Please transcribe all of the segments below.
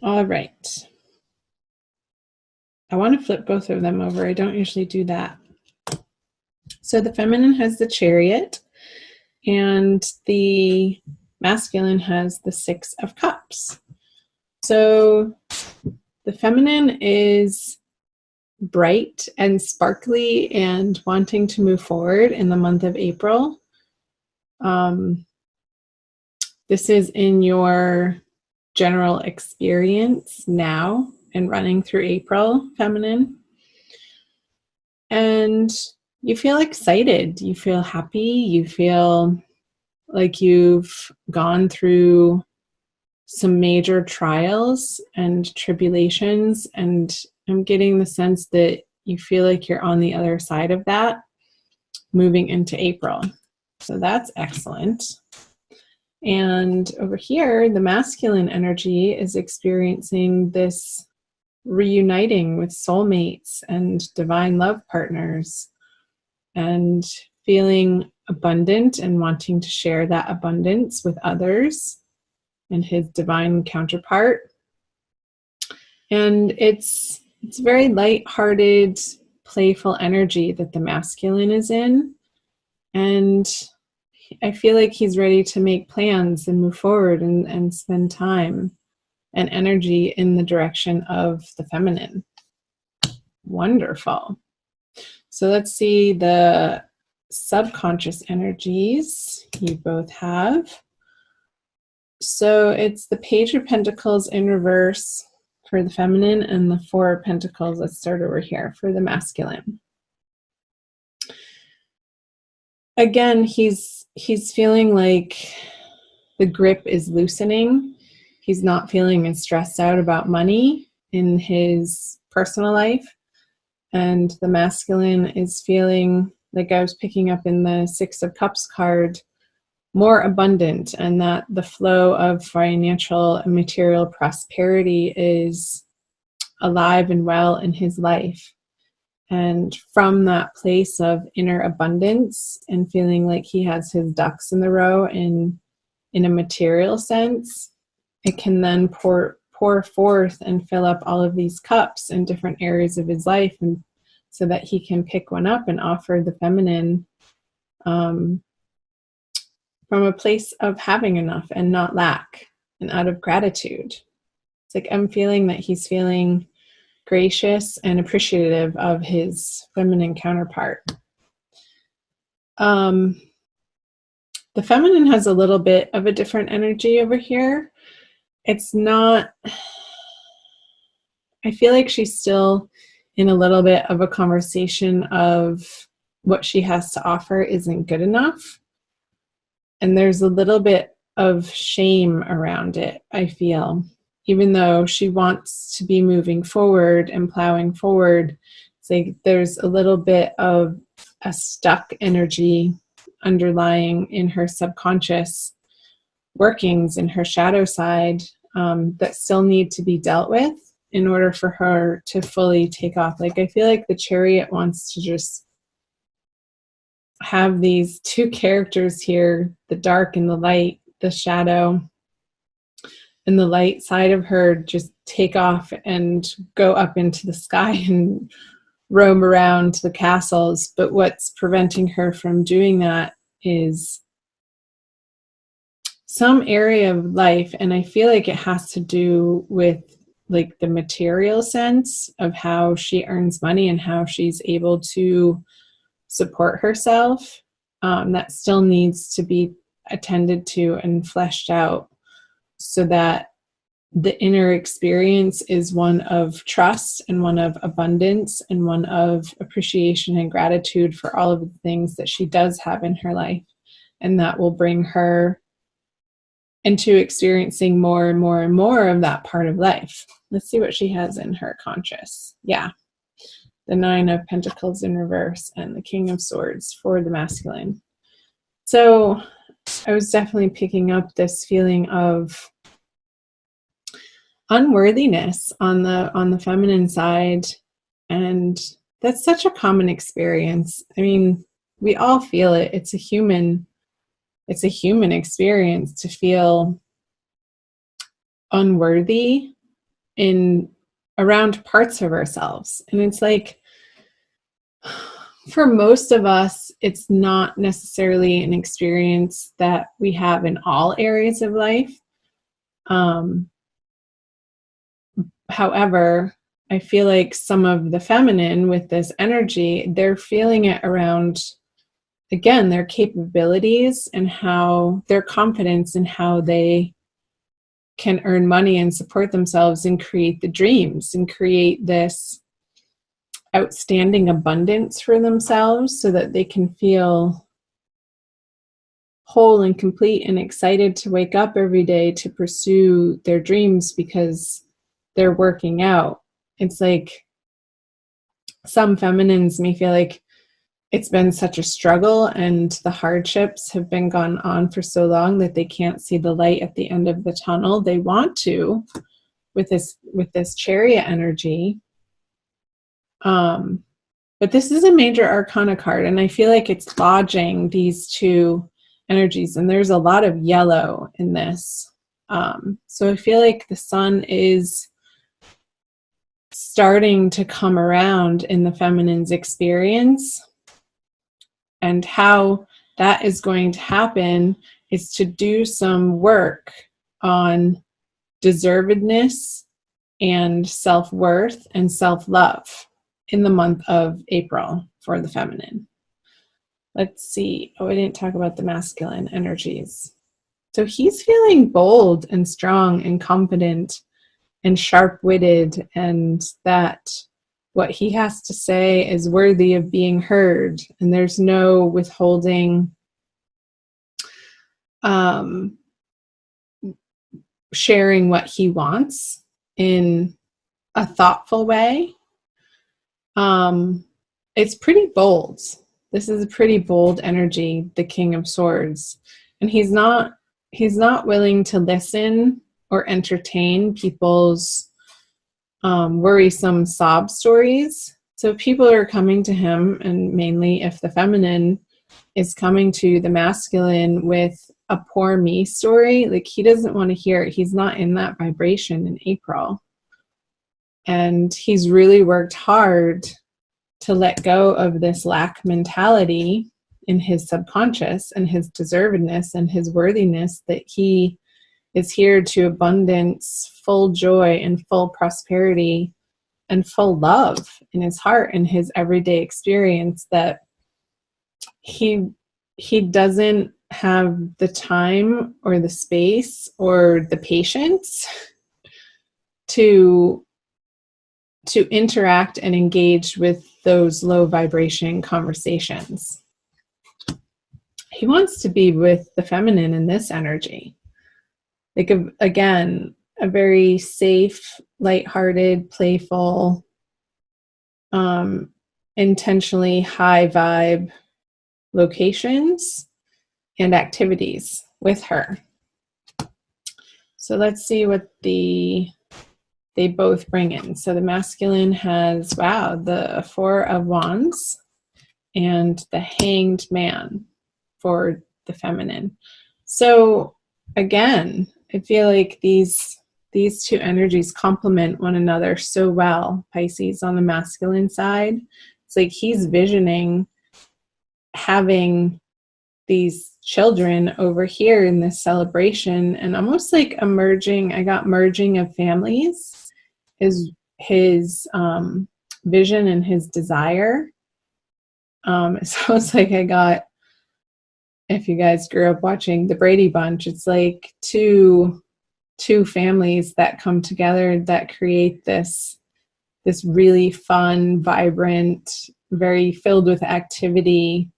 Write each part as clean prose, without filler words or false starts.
All right. I want to flip both of them over. I don't usually do that. So the feminine has the Chariot, and the masculine has the Six of Cups. So the feminine is bright and sparkly and wanting to move forward in the month of April. This is in your general experience now and running through April, feminine. And you feel excited, you feel happy, you feel like you've gone through some major trials and tribulations, and I'm getting the sense that you feel like you're on the other side of that moving into April. So that's excellent. And over here, the masculine energy is experiencing this reuniting with soulmates and divine love partners and feeling abundant and wanting to share that abundance with others and his divine counterpart. And it's very light-hearted, playful energy that the masculine is in. And I feel like he's ready to make plans and move forward and spend time and energy in the direction of the feminine. Wonderful. So let's see the subconscious energies you both have. So it's the Page of Pentacles in reverse for the feminine and the Four of Pentacles, let's start over here, for the masculine. Again, he's feeling like the grip is loosening. He's not feeling as stressed out about money in his personal life. And the masculine is feeling, like I was picking up in the Six of Cups card, more abundant, and that the flow of financial and material prosperity is alive and well in his life. And from that place of inner abundance and feeling like he has his ducks in the row in a material sense, it can then pour forth and fill up all of these cups in different areas of his life, and so that he can pick one up and offer the feminine from a place of having enough and not lack, and out of gratitude. It's like I'm feeling that he's feeling gracious and appreciative of his feminine counterpart. The feminine has a little bit of a different energy over here. It's not, I feel like she's still in a little bit of a conversation of what she has to offer isn't good enough. And there's a little bit of shame around it, I feel. Even though she wants to be moving forward and plowing forward, it's like there's a little bit of a stuck energy underlying in her subconscious workings, in her shadow side, that still need to be dealt with in order for her to fully take off. Like I feel like the Chariot wants to just have these two characters here, the dark and the light, the shadow and the light side of her, just take off and go up into the sky and roam around the castles. But what's preventing her from doing that is some area of life, and I feel like it has to do with like the material sense of how she earns money and how she's able to support herself, that still needs to be attended to and fleshed out, so that the inner experience is one of trust and one of abundance and one of appreciation and gratitude for all of the things that she does have in her life. And that will bring her into experiencing more and more and more of that part of life. Let's see what she has in her conscious. Yeah. The Nine of Pentacles in reverse and the King of Swords for the masculine. So I was definitely picking up this feeling of unworthiness on the feminine side, and that's such a common experience. I mean, we all feel it. It's a human experience to feel unworthy in around parts of ourselves. And it's like, for most of us, it's not necessarily an experience that we have in all areas of life. However, I feel like some of the feminine with this energy, they're feeling it around, again, their capabilities and how their confidence in how they can earn money and support themselves and create the dreams and create this outstanding abundance for themselves so that they can feel whole and complete and excited to wake up every day to pursue their dreams because they're working out. It's like some feminines may feel like it's been such a struggle and the hardships have been gone on for so long that they can't see the light at the end of the tunnel. They want to with this chariot energy. But this is a major arcana card, and I feel like it's lodging these two energies, and there's a lot of yellow in this. So I feel like the sun is starting to come around in the feminine's experience, and how that is going to happen is to do some work on deservedness and self-worth and self-love in the month of April for the feminine. Let's see. Oh, I didn't talk about the masculine energies. So he's feeling bold and strong and confident and sharp-witted, and that what he has to say is worthy of being heard, and there's no withholding sharing what he wants in a thoughtful way. It's pretty bold. This is a pretty bold energy, the King of Swords. And he's not willing to listen or entertain people's worrisome sob stories. So people are coming to him, and mainly if the feminine is coming to the masculine with a poor me story, like he doesn't want to hear it. He's not in that vibration in April. And he's really worked hard to let go of this lack mentality in his subconscious and his deservedness and his worthiness, that he is here to abundance, full joy and full prosperity and full love in his heart and his everyday experience, that he doesn't have the time or the space or the patience to interact and engage with those low vibration conversations. He wants to be with the feminine in this energy. Like, again, a very safe, lighthearted, playful, intentionally high vibe locations and activities with her. So let's see what they both bring in. So the masculine has, the Four of Wands and the Hanged Man for the feminine. So again, I feel like these two energies complement one another so well. Pisces on the masculine side, it's like he's visioning having these children over here in this celebration, and almost like a merging, I got merging of families, his vision and his desire. So it's like I got, if you guys grew up watching the Brady Bunch, it's like two families that come together that create this really fun, vibrant, very filled with activity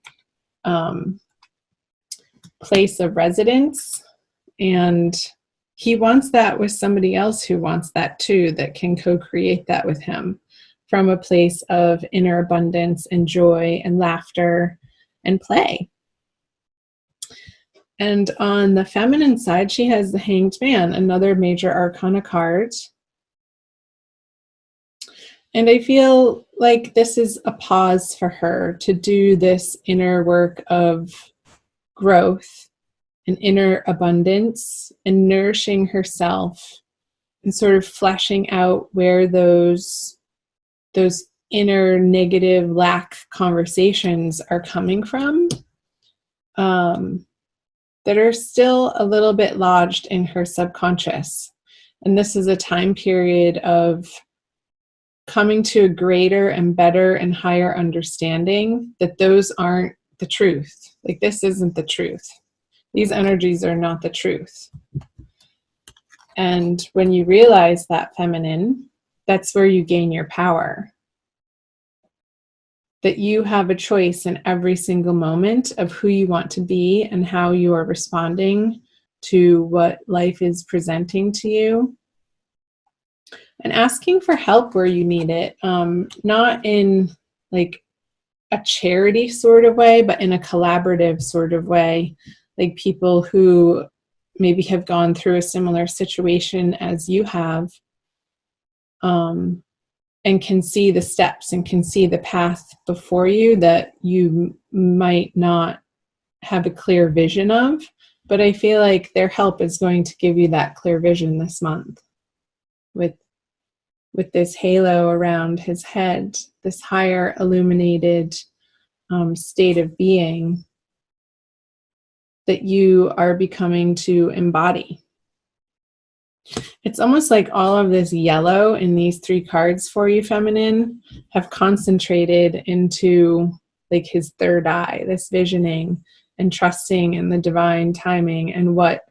place of residence. And he wants that with somebody else who wants that too, that can co-create that with him from a place of inner abundance and joy and laughter and play. And on the feminine side, she has the Hanged Man, another major arcana card. And I feel like this is a pause for her to do this inner work of growth and inner abundance and nourishing herself and sort of fleshing out where those inner negative lack conversations are coming from, that are still a little bit lodged in her subconscious. And this is a time period of coming to a greater and better and higher understanding that those aren't the truth. Like, this isn't the truth. These energies are not the truth. And when you realize that, feminine, that's where you gain your power. That you have a choice in every single moment of who you want to be and how you are responding to what life is presenting to you. And asking for help where you need it, not in like a charity sort of way, but in a collaborative sort of way. Like people who maybe have gone through a similar situation as you have, and can see the steps and can see the path before you that you might not have a clear vision of. But I feel like their help is going to give you that clear vision this month with this halo around his head, this higher illuminated state of being that you are becoming to embody. It's almost like all of this yellow in these 3 cards for you, feminine, have concentrated into like his third eye, this visioning and trusting in the divine timing and what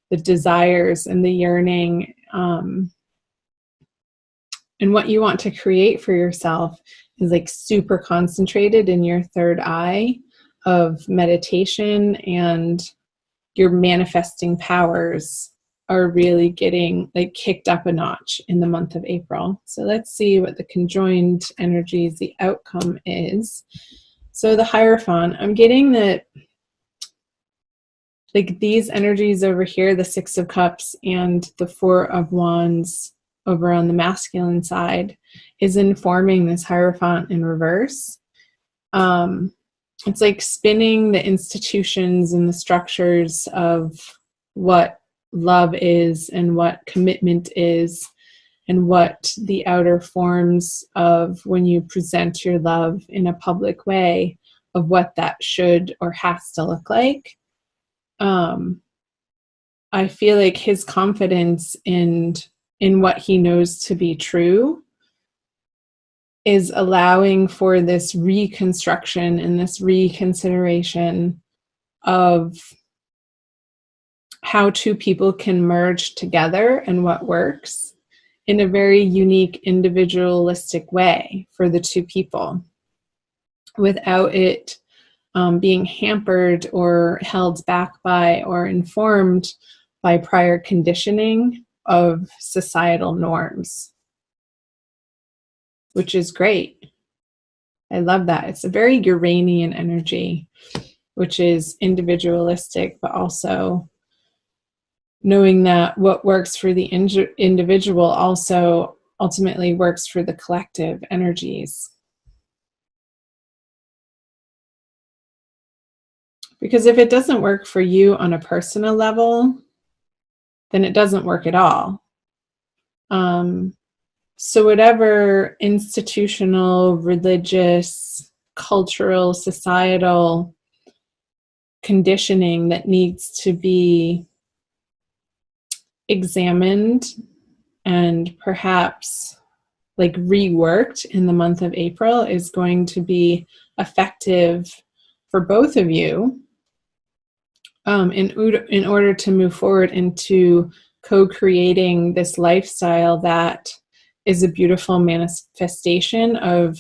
the desires and the yearning and what you want to create for yourself is like super concentrated in your third eye of meditation, and your manifesting powers are really getting like kicked up a notch in the month of April. So let's see what the conjoined energies, the outcome is. So the Hierophant, I'm getting that like these energies over here, the 6 of Cups and the 4 of Wands over on the masculine side, is informing this Hierophant in reverse. It's like spinning the institutions and the structures of what love is and what commitment is and what the outer forms of when you present your love in a public way of what that should or has to look like. I feel like his confidence in what he knows to be true is allowing for this reconstruction and this reconsideration of how 2 people can merge together and what works in a very unique, individualistic way for the 2 people without it being hampered or held back by or informed by prior conditioning of societal norms, which is great. I love that. It's a very Uranian energy, which is individualistic, but also knowing that what works for the individual also ultimately works for the collective energies. Because if it doesn't work for you on a personal level, then it doesn't work at all. So whatever institutional, religious, cultural, societal conditioning that needs to be examined and perhaps like reworked in the month of April is going to be effective for both of you in order to move forward into co-creating this lifestyle that is a beautiful manifestation of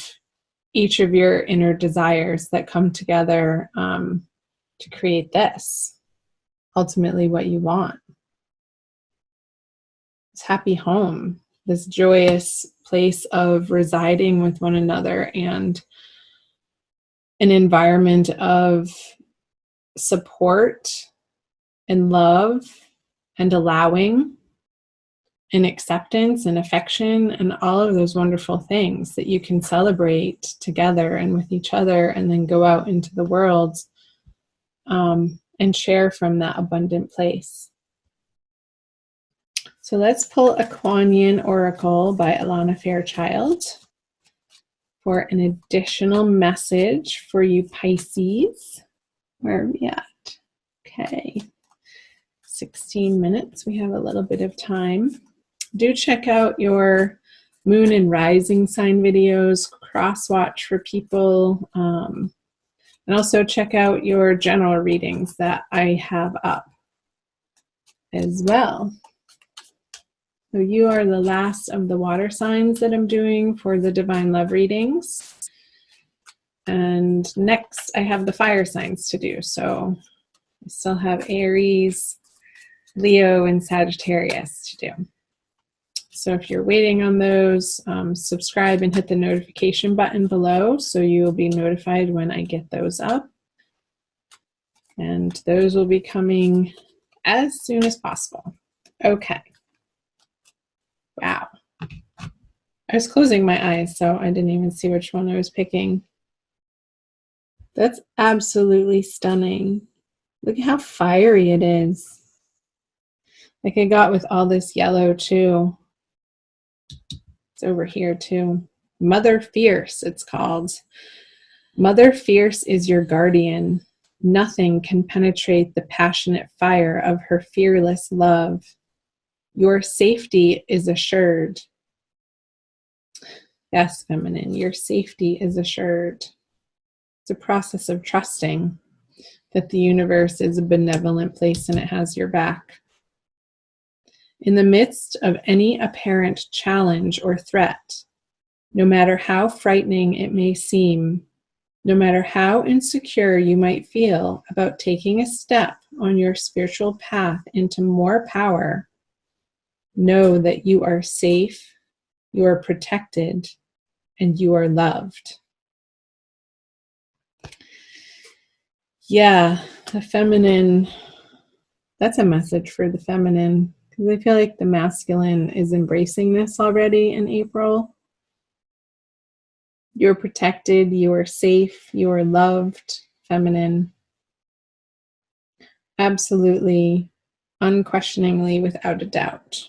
each of your inner desires that come together to create this, ultimately what you want. This happy home, this joyous place of residing with one another and an environment of support and love and allowing and acceptance and affection and all of those wonderful things that you can celebrate together and with each other, and then go out into the world and share from that abundant place. So let's pull a Kuan Yin Oracle by Alana Fairchild for an additional message for you Pisces. Where are we at? Okay, 16 minutes. We have a little bit of time. Do check out your moon and rising sign videos, cross watch for people, and also check out your general readings that I have up as well. So you are the last of the water signs that I'm doing for the divine love readings. And next I have the fire signs to do. So I still have Aries, Leo, and Sagittarius to do. So if you're waiting on those, subscribe and hit the notification button below so you will be notified when I get those up. And those will be coming as soon as possible. Okay. Wow. I was closing my eyes, so I didn't even see which one I was picking. That's absolutely stunning. Look at how fiery it is. Like I got with all this yellow too. It's over here too. Mother Fierce, it's called. Mother Fierce is your guardian. Nothing can penetrate the passionate fire of her fearless love. Your safety is assured. Yes, feminine, your safety is assured. It's a process of trusting that the universe is a benevolent place and it has your back. In the midst of any apparent challenge or threat, no matter how frightening it may seem, no matter how insecure you might feel about taking a step on your spiritual path into more power, know that you are safe, you are protected, and you are loved. Yeah, the feminine, that's a message for the feminine, because I feel like the masculine is embracing this already in April. You're protected, you are safe, you are loved, feminine. Absolutely, unquestioningly, without a doubt.